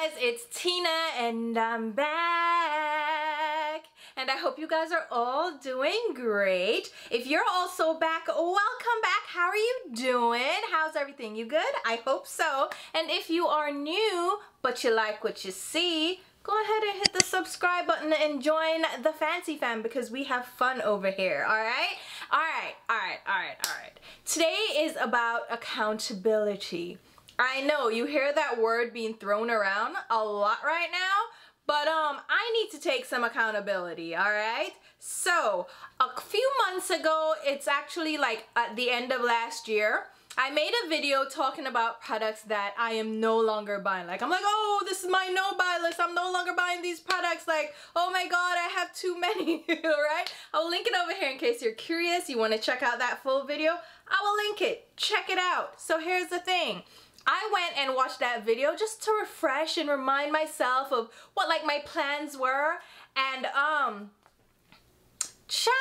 guys, it's Tina and I'm back. And I hope you guys are all doing great. If you're also back, welcome back. How are you doing? How's everything? You good? I hope so. And if you are new, but you like what you see, go ahead and hit the subscribe button and join the fancy fam because we have fun over here, alright? Alright. Today is about accountability. I know you hear that word being thrown around a lot right now, but I need to take some accountability, alright? So, a few months ago, it's actually like at the end of last year, I made a video talking about products that I am no longer buying. Like, I'm like, oh, this is my no-buy list. I'm no longer buying these products. Like, oh my god, I have too many, alright? I'll link it over here in case you're curious. You want to check out that full video? I will link it. Check it out. So here's the thing. I went and watched that video just to refresh and remind myself of what like my plans were, and child,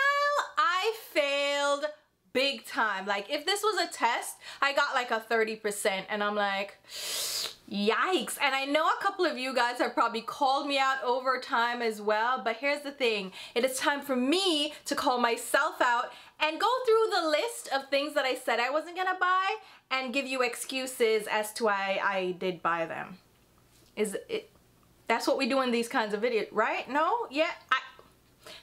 I failed big time. Like if this was a test, I got like a 30% and I'm like, yikes. And I know a couple of you guys have probably called me out over time as well, but here's the thing. It is time for me to call myself out and go through the list of things that I said I wasn't gonna buy and give you excuses as to why I did buy them. That's what we do in these kinds of videos, right? No? Yeah?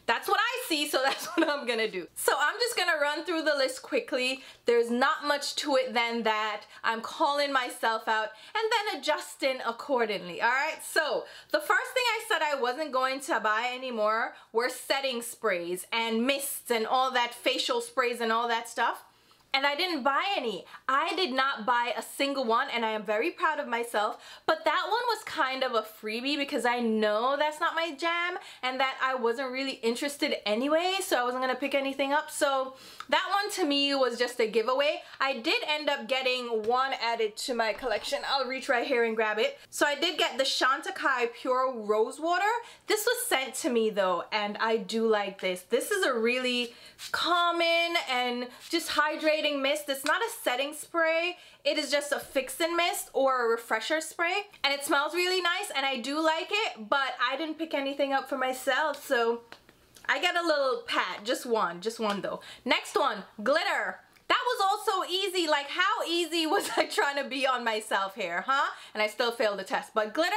That's what I see, so that's what I'm gonna do. So I'm just gonna run through the list quickly. There's not much to it than that. I'm calling myself out and then adjusting accordingly, alright? So the first thing I said I wasn't going to buy anymore were setting sprays and mists and all that, facial sprays and all that stuff. And I didn't buy any. I did not buy a single one, and I am very proud of myself, but that one was kind of a freebie because I know that's not my jam and that I wasn't really interested anyway, so I wasn't gonna pick anything up. So that one to me was just a giveaway. I did end up getting one added to my collection. I'll reach right here and grab it. So I did get the Chantecaille Pure Rose Water. This was sent to me though, and I do like this. This is a really calming and just hydrating mist. It's not a setting spray, it is just a fixing mist or a refresher spray, and it smells really nice and I do like it, but I didn't pick anything up for myself, so I get a little pat. Just one though. Next one, glitter. That was also easy. Like, how easy was I trying to be on myself here, huh? And I still failed the test. But glitter,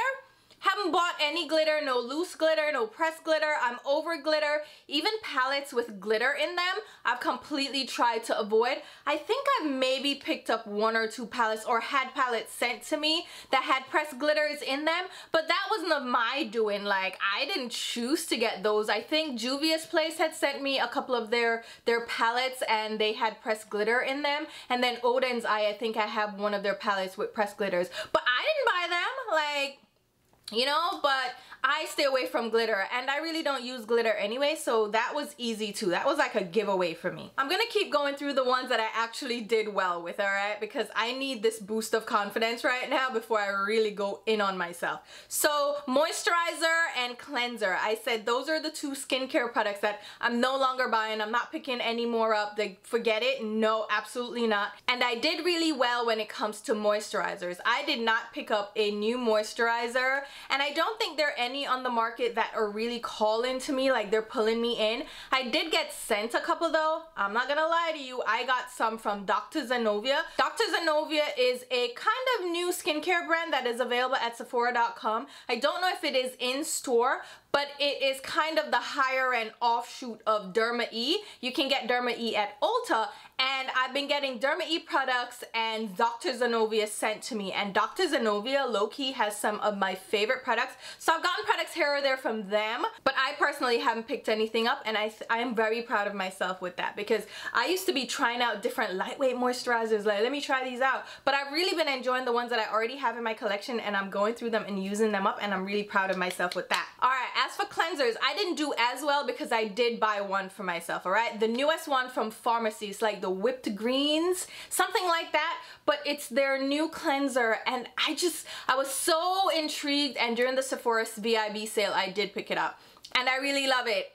haven't bought any glitter, no loose glitter, no pressed glitter. I'm over glitter. Even palettes with glitter in them, I've completely tried to avoid. I think I've maybe picked up one or two palettes or had palettes sent to me that had pressed glitters in them, but that wasn't of my doing. Like, I didn't choose to get those. I think Juvia's Place had sent me a couple of their palettes and they had pressed glitter in them, and then Odin's Eye, I think I have one of their palettes with pressed glitters, but I didn't buy them. Like, you know, but I stay away from glitter and I really don't use glitter anyway, so that was easy too. That was like a giveaway for me. I'm gonna keep going through the ones that I actually did well with, alright? Because I need this boost of confidence right now before I really go in on myself. So, moisturizer and cleanser. I said those are the two skincare products that I'm no longer buying. I'm not picking any more up. Like, forget it. No, absolutely not. And I did really well when it comes to moisturizers. I did not pick up a new moisturizer, and I don't think there are any on the market that are really calling to me, like they're pulling me in. I did get sent a couple though. I'm not gonna lie to you. I got some from Dr. Zenovia. Dr. Zenovia is a kind of new skincare brand that is available at Sephora.com. I don't know if it is in store, but it is kind of the higher end offshoot of Derma E. You can get Derma E at Ulta, and I've been getting Derma E products and Dr. Zenovia sent to me, and Dr. Zenovia low-key has some of my favorite products. So I've gotten products here or there from them, but I personally haven't picked anything up, and I am very proud of myself with that because I used to be trying out different lightweight moisturizers, like let me try these out, but I've really been enjoying the ones that I already have in my collection, and I'm going through them and using them up, and I'm really proud of myself with that. Alright, as for cleansers, I didn't do as well because I did buy one for myself, alright? The newest one from Pharmacy, it's like the Whipped Greens, something like that, but it's their new cleanser, and I was so intrigued, and during the Sephora's VIB sale, I did pick it up. and I really love it.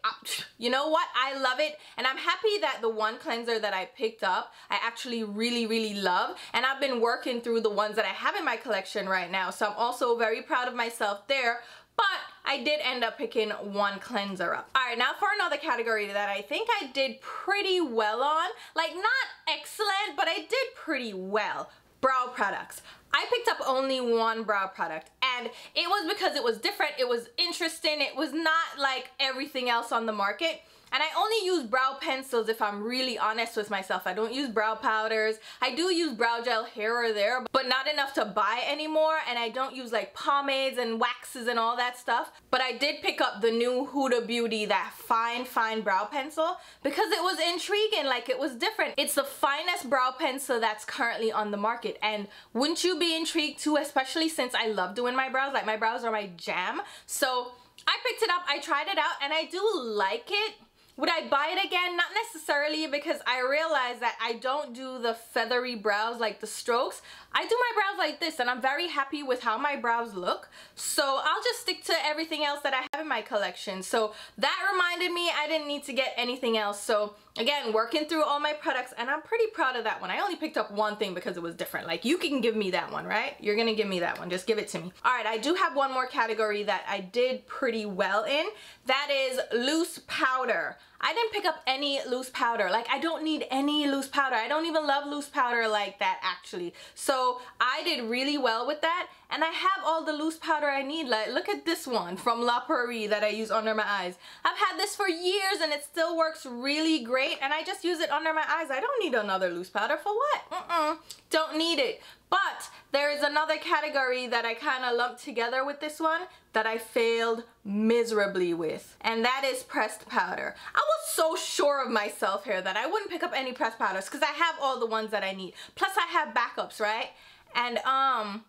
You know what? I love it, and I'm happy that the one cleanser that I picked up, I actually really love, and I've been working through the ones that I have in my collection right now, so I'm also very proud of myself there. But I did end up picking one cleanser up. Alright, now for another category that I think I did pretty well on. Like, not excellent, but I did pretty well. Brow products. I picked up only one brow product, and it was because it was different, it was interesting, it was not like everything else on the market. And I only use brow pencils if I'm really honest with myself. I don't use brow powders. I do use brow gel here or there, but not enough to buy anymore. And I don't use like pomades and waxes and all that stuff. But I did pick up the new Huda Beauty, that fine brow pencil, because it was intriguing, like it was different. It's the finest brow pencil that's currently on the market. And wouldn't you be intrigued too, especially since I love doing my brows? Like, my brows are my jam. So I picked it up, I tried it out, and I do like it. Would I buy it again? Not necessarily, because I realized that I don't do the feathery brows, like the strokes. I do my brows like this, and I'm very happy with how my brows look. So I'll just stick to everything else that I have in my collection. So that reminded me I didn't need to get anything else. So again, working through all my products, and I'm pretty proud of that one. I only picked up one thing because it was different. Like, you can give me that one, right? You're gonna give me that one. Just give it to me. All right, I do have one more category that I did pretty well in. That is loose powder. I didn't pick up any loose powder. Like, I don't need any loose powder. I don't even love loose powder like that, actually. So I did really well with that, and I have all the loose powder I need. Like, look at this one from La Prairie that I use under my eyes. I've had this for years, and it still works really great, and I just use it under my eyes. I don't need another loose powder. For what? Don't need it. But there is another category that I kind of lumped together with this one that I failed miserably with, and that is pressed powder. I was so sure of myself here that I wouldn't pick up any pressed powders because I have all the ones that I need. Plus I have backups, right? And I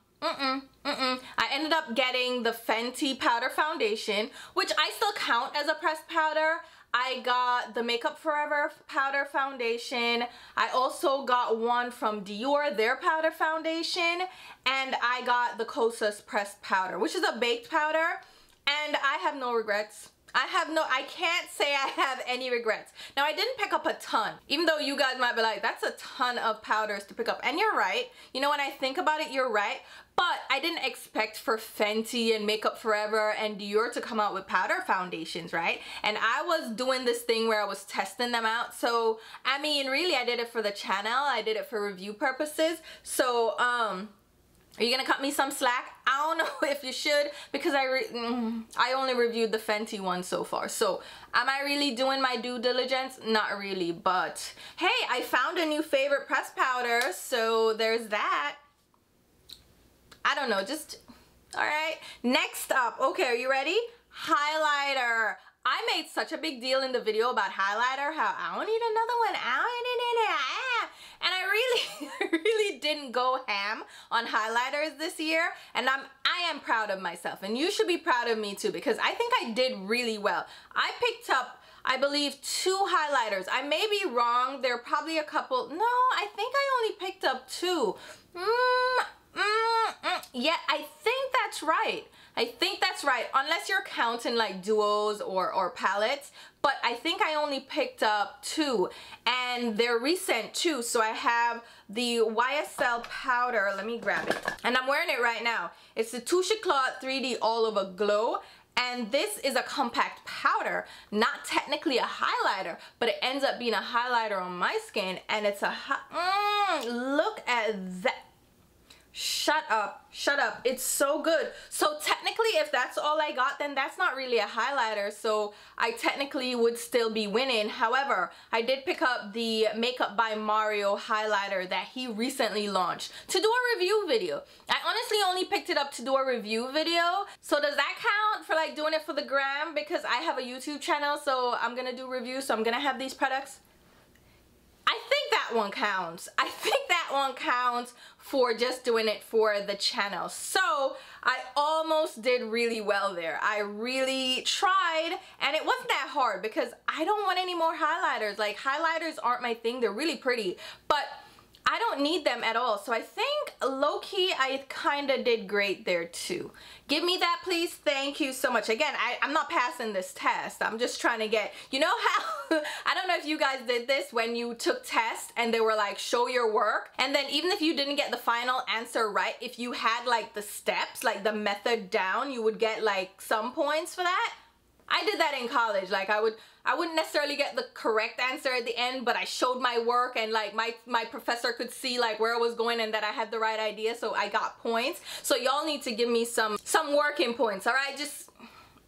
ended up getting the Fenty powder foundation, which I still count as a pressed powder. I got the Makeup Forever powder foundation. I also got one from Dior, their powder foundation, and I got the Kosas pressed powder, which is a baked powder, and I have no regrets. I can't say I have any regrets. Now, I didn't pick up a ton, even though you guys might be like, that's a ton of powders to pick up, and you're right. You know, when I think about it, you're right. But I didn't expect for Fenty and Makeup Forever and Dior to come out with powder foundations, right? And I was doing this thing where I was testing them out. So, I mean, really, I did it for the channel. I did it for review purposes. So, are you gonna cut me some slack? I don't know if you should, because I only reviewed the Fenty one so far. So, am I really doing my due diligence? Not really, but hey, I found a new favorite pressed powder, so there's that. I don't know, just, all right. Next up, okay, are you ready? Highlighter. I made such a big deal in the video about highlighter, how I don't need another one, and I really didn't go ham on highlighters this year, and I am proud of myself, and you should be proud of me too, because I think I did really well. I picked up, I believe, 2 highlighters. I may be wrong, there are probably a couple. No, I think I only picked up 2. Yeah, I think that's right. I think that's right, unless you're counting like duos or palettes. But I think I only picked up 2, and they're recent too. So I have the YSL powder. Let me grab it, and I'm wearing it right now. It's the Touche Éclat 3D All Over Glow, and this is a compact powder, not technically a highlighter, but it ends up being a highlighter on my skin, and it's a look at that. Shut up, it's so good. So technically, if that's all I got, then that's not really a highlighter, so I technically would still be winning. However, I did pick up the Makeup by Mario highlighter that he recently launched to do a review video. I honestly only picked it up to do a review video, so does that count for like doing it for the gram? Because I have a YouTube channel, so I'm gonna do reviews, so I'm gonna have these products. I think that one counts. I think that one counts for just doing it for the channel. So I almost did really well there. I really tried, and it wasn't that hard because I don't want any more highlighters. Like, highlighters aren't my thing. They're really pretty, but I I don't need them at all. So I think low-key I kind of did great there too. Give me that, please. Thank you so much. Again, I'm not passing this test. I'm just trying to get, you know how, I don't know if you guys did this when you took tests and they were like, show your work. And then even if you didn't get the final answer right, if you had like the steps, like the method down, you would get like some points for that. I did that in college. Like I wouldn't necessarily get the correct answer at the end, but I showed my work and like my professor could see like where I was going and that I had the right idea, so I got points. So y'all need to give me some working points, all right? Just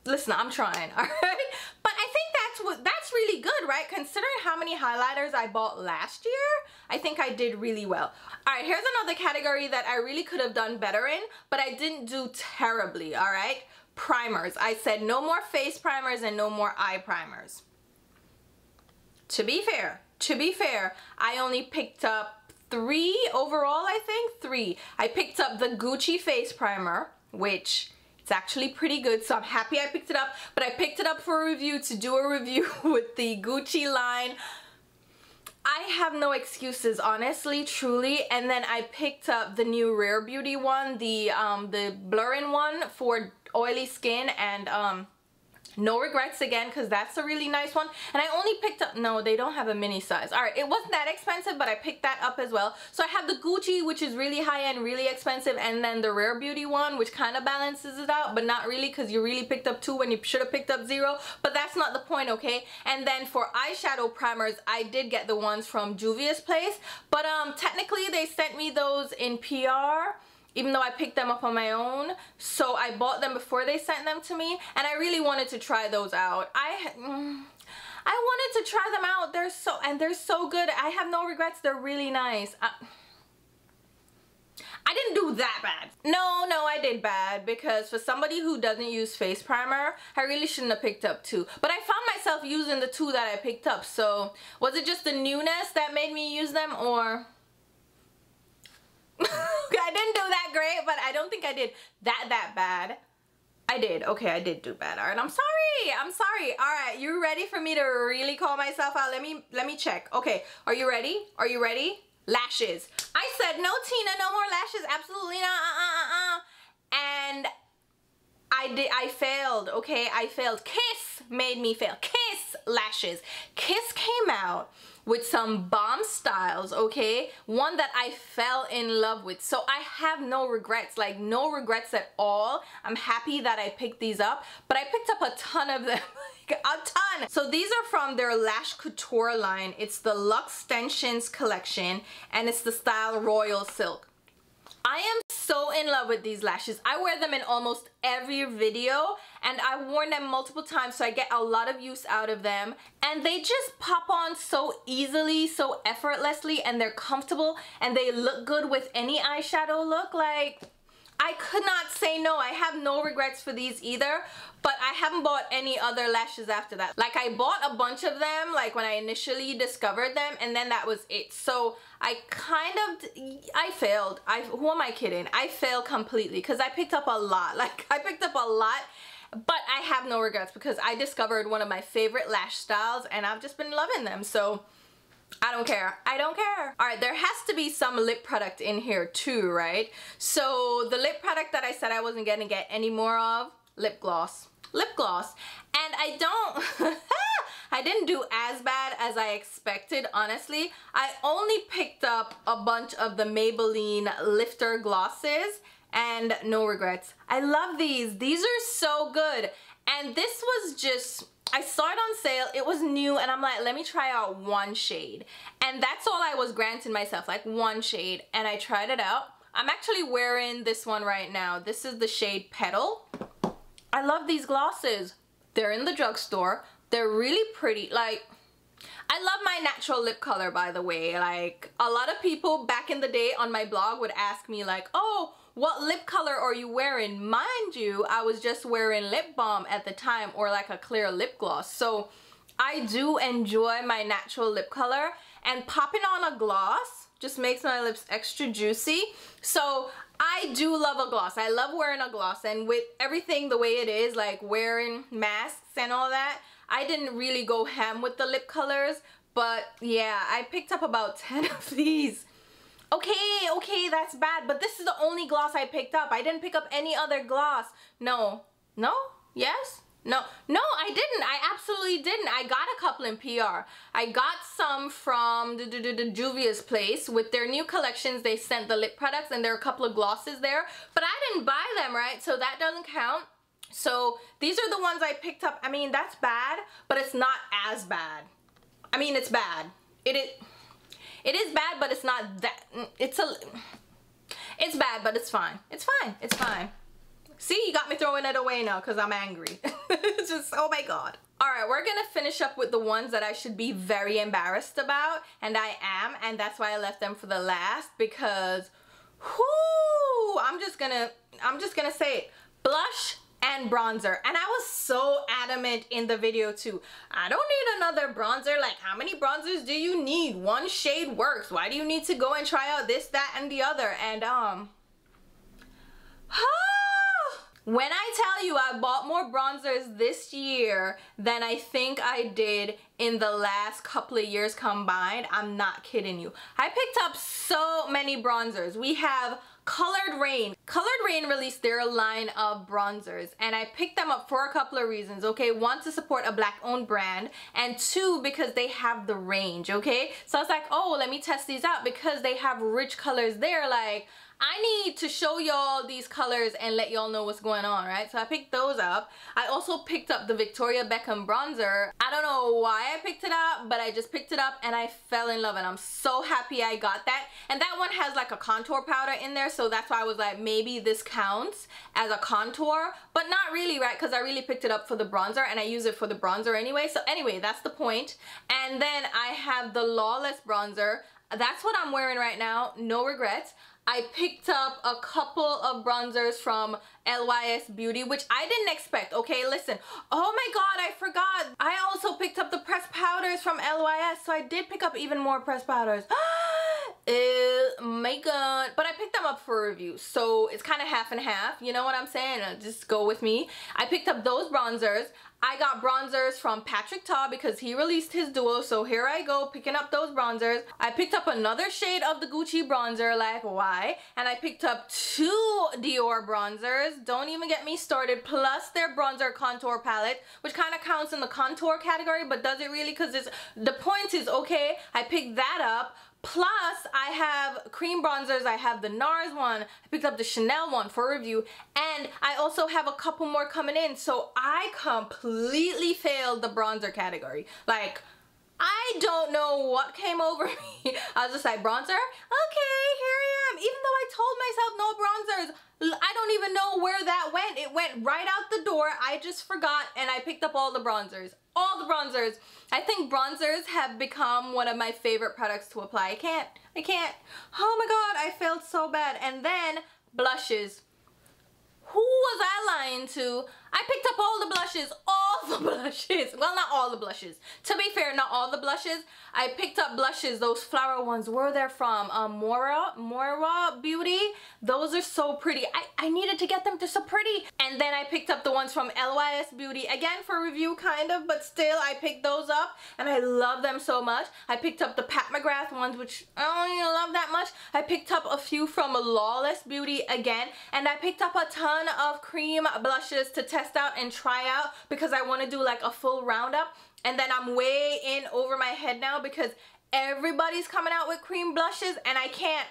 listen, I'm trying, all right? But I think that's really good, right? Considering how many highlighters I bought last year, I think I did really well. All right, here's another category that I really could have done better in, but I didn't do terribly, all right? Primers. I said no more face primers and no more eye primers. To be fair, I only picked up 3 overall, I think. 3. I picked up the Gucci face primer, which it's actually pretty good, so I'm happy I picked it up, but I picked it up for a review, to do a review with the Gucci line. I have no excuses, honestly, truly. And then I picked up the new Rare Beauty one, the blurring one for oily skin, and no regrets again, because that's a really nice one. And I only picked up, no, they don't have a mini size. All right, it wasn't that expensive, but I picked that up as well. So I have the Gucci, which is really high-end, really expensive, and then the Rare Beauty one, which kind of balances it out, but not really, because you really picked up 2 when you should have picked up 0. But that's not the point, okay? And then for eyeshadow primers, I did get the ones from Juvia's Place, but technically they sent me those in PR, even though I picked them up on my own. So I bought them before they sent them to me, and I really wanted to try those out. I wanted to try them out. They're so good. I have no regrets. They're really nice. I didn't do that bad. No, I did bad, because for somebody who doesn't use face primer, I really shouldn't have picked up 2. But I found myself using the 2 that I picked up. So was it just the newness that made me use them, or? I didn't do that great, but I don't think I did that bad. I did. Okay, I did do bad. All right, I'm sorry. All right, you ready for me to really call myself out? Let me check. Okay, are you ready? Lashes. I said no, Tina, no more lashes. Absolutely not. And I failed, okay? I failed. Kiss made me fail. Kiss lashes. Kiss came out with some bomb styles, okay? One that I fell in love with. So I have no regrets, like no regrets at all. I'm happy that I picked these up, but I picked up a ton of them, like a ton. So these are from their Lash Couture line. It's the Luxe Extensions collection, and it's the style Royal Silk. I am so in love with these lashes. I wear them in almost every video, and I've worn them multiple times, so I get a lot of use out of them. And they just pop on so easily, so effortlessly, and they're comfortable, and they look good with any eyeshadow look. Like, I could not say no. I have no regrets for these either, but I haven't bought any other lashes after that. Like, I bought a bunch of them like when I initially discovered them, and then that was it. So I failed. Who am I kidding? I failed completely, because I picked up a lot. Like, I picked up a lot, but I have no regrets, because I discovered one of my favorite lash styles, and I've just been loving them. So I don't care. All right, there has to be some lip product in here too, right? So the lip product that I said I wasn't gonna get any more of, lip gloss. And I didn't do as bad as I expected, honestly. I only picked up a bunch of the Maybelline lifter glosses, and no regrets. I love these. These are so good. And this was just, I saw it on sale, it was new, and I'm like, let me try out one shade. And that's all I was granting myself, like one shade, and I tried it out. I'm actually wearing this one right now. This is the shade Petal. I love these glosses. They're in the drugstore. They're really pretty. Like, I love my natural lip color, by the way. Like, a lot of people back in the day on my blog would ask me like, oh, what lip color are you wearing? Mind you, I was just wearing lip balm at the time, or like a clear lip gloss. So I do enjoy my natural lip color, and popping on a gloss just makes my lips extra juicy. So I do love a gloss. I love wearing a gloss, and with everything the way it is, like wearing masks and all that, I didn't really go ham with the lip colors. But yeah, I picked up about 10 of these. Okay, that's bad, but this is the only gloss I picked up. I didn't pick up any other gloss. No? Yes? No, I didn't. I absolutely didn't. I got a couple in PR. I got some from the Juvia's place with their new collections. They sent the lip products and there are a couple of glosses there, but I didn't buy them, right? So that doesn't count. So these are the ones I picked up. I mean, that's bad, but it's not as bad. I mean, it's bad. It is bad, but it's not that. It's bad, but it's fine. It's fine. See, you got me throwing it away now because I'm angry. It's just, oh my god. Alright, we're gonna finish up with the ones that I should be very embarrassed about, and I am, and that's why I left them for the last, because whoo, I'm just gonna say it. Blush and bronzer, and I was so adamant in the video too. I don't need another bronzer. Like, how many bronzers do you need? One shade works. Why do you need to go and try out this, that, and the other? And when I tell you I bought more bronzers this year than I think I did in the last couple of years combined, I'm not kidding you. I picked up so many bronzers. We have Colored Rain. Colored Rain released their line of bronzers, and I picked them up for a couple of reasons, okay? One, to support a black-owned brand, and two, because they have the range, okay? So I was like, oh, let me test these out because they have rich colors there. Like, I need to show y'all these colors and let y'all know what's going on, right? So I picked those up. I also picked up the Victoria Beckham bronzer. I don't know why I picked it up, but I just picked it up and I fell in love, and I'm so happy I got that. And that one has like a contour powder in there, so that's why I was like, maybe this counts as a contour, but not really, right? Because I really picked it up for the bronzer and I use it for the bronzer anyway. So anyway, that's the point. And then I have the Lawless bronzer. That's what I'm wearing right now, no regrets. I picked up a couple of bronzers from LYS Beauty, which I didn't expect, okay? Listen, oh my god, I forgot. I also picked up the pressed powders from LYS, so I did pick up even more pressed powders. Oh my god. But I picked them up for review, so it's kind of half and half, you know what I'm saying? Just go with me. I picked up those bronzers. I got bronzers from Patrick Ta because he released his duo, so here I go picking up those bronzers. I picked up another shade of the Gucci bronzer, like why? And I picked up 2 Dior bronzers, don't even get me started, plus their bronzer contour palette, which kind of counts in the contour category, but does it really? Because the point is, okay, I picked that up. Plus, I have cream bronzers. I have the NARS one. I picked up the Chanel one for review. And I also have a couple more coming in. So I completely failed the bronzer category. Like, I don't know what came over me. I was just like, bronzer? Okay, here I am. Even though I told myself no bronzers, I don't even know where that went. It went right out the door. I just forgot and I picked up all the bronzers. All the bronzers. I think bronzers have become one of my favorite products to apply. I can't. Oh my god, I failed so bad. And then blushes. Who was I lying to? I picked up all the blushes, well, not all the blushes. To be fair, not all the blushes. I picked up blushes, those flower ones. Where they're from? Moira Beauty. Those are so pretty. I needed to get them. They're so pretty. And then I picked up the ones from LYS Beauty. Again, for review, kind of, but still, I picked those up. And I love them so much. I picked up the Pat McGrath ones, which I don't even love that much. I picked up a few from Lawless Beauty again. And I picked up a ton of cream blushes to test out and try out because I want to do like a full roundup. And then I'm way in over my head now because everybody's coming out with cream blushes and I can't.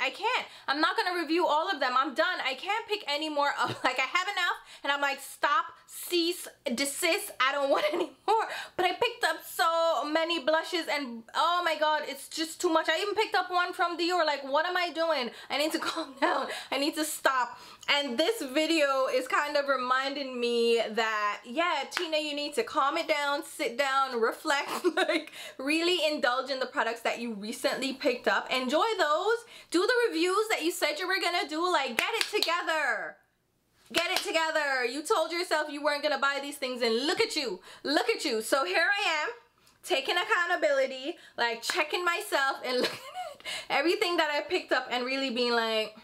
I'm not gonna review all of them. I'm done. I can't pick any more up. Like, I have enough and I'm like, stop, cease, desist. I don't want any more. But I picked up so many blushes and oh my god, it's just too much. I even picked up one from Dior. Like, what am I doing? I need to calm down. I need to stop. And this video is kind of reminding me that, yeah, Tina, you need to calm it down, sit down, reflect, like really indulge in the products that you recently picked up. Enjoy those. Do the reviews that you said you were gonna do. Like, get it together. Get it together. You told yourself you weren't gonna buy these things and look at you. Look at you. So here I am, taking accountability, like checking myself and looking at everything that I picked up and really being like,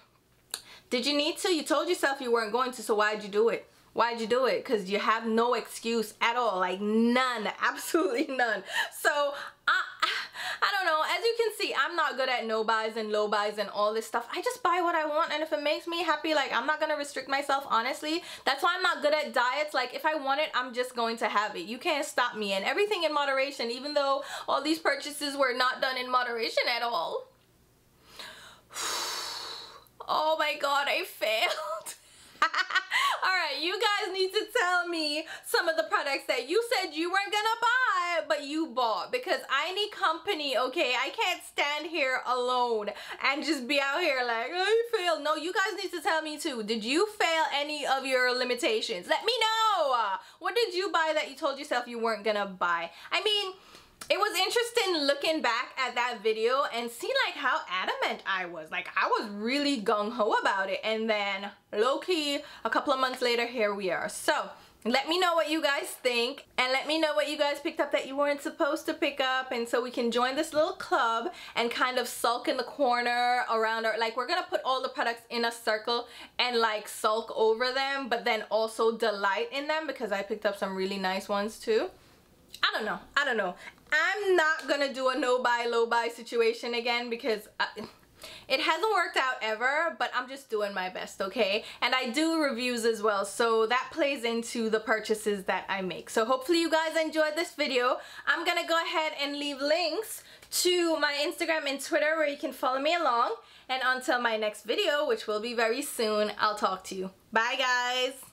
did you need to? You told yourself you weren't going to, so why'd you do it? Why'd you do it? Because you have no excuse at all. Like, none. Absolutely none. So, I don't know. As you can see, I'm not good at no buys and low buys and all this stuff. I just buy what I want, and if it makes me happy, like, I'm not gonna restrict myself, honestly. That's why I'm not good at diets. Like, if I want it, I'm just going to have it. You can't stop me, and everything in moderation, even though all these purchases were not done in moderation at all. Oh my god, I failed. Alright, you guys need to tell me some of the products that you said you weren't gonna buy, but you bought, because I need company, okay? I can't stand here alone and just be out here like, I failed. No, you guys need to tell me too. Did you fail any of your limitations? Let me know. What did you buy that you told yourself you weren't gonna buy? I mean, it was interesting looking back at that video and seeing like how adamant I was. Like, I was really gung-ho about it, and then low-key a couple of months later, here we are. So let me know what you guys think, and let me know what you guys picked up that you weren't supposed to pick up, and so we can join this little club and kind of sulk in the corner around our, like, we're gonna put all the products in a circle and like sulk over them, but then also delight in them, because I picked up some really nice ones too. I don't know. I'm not gonna do a no buy, low buy situation again, because it hasn't worked out ever, but I'm just doing my best, okay? And I do reviews as well, so that plays into the purchases that I make. So hopefully you guys enjoyed this video. I'm gonna go ahead and leave links to my Instagram and Twitter where you can follow me along. And until my next video, which will be very soon, I'll talk to you. Bye, guys.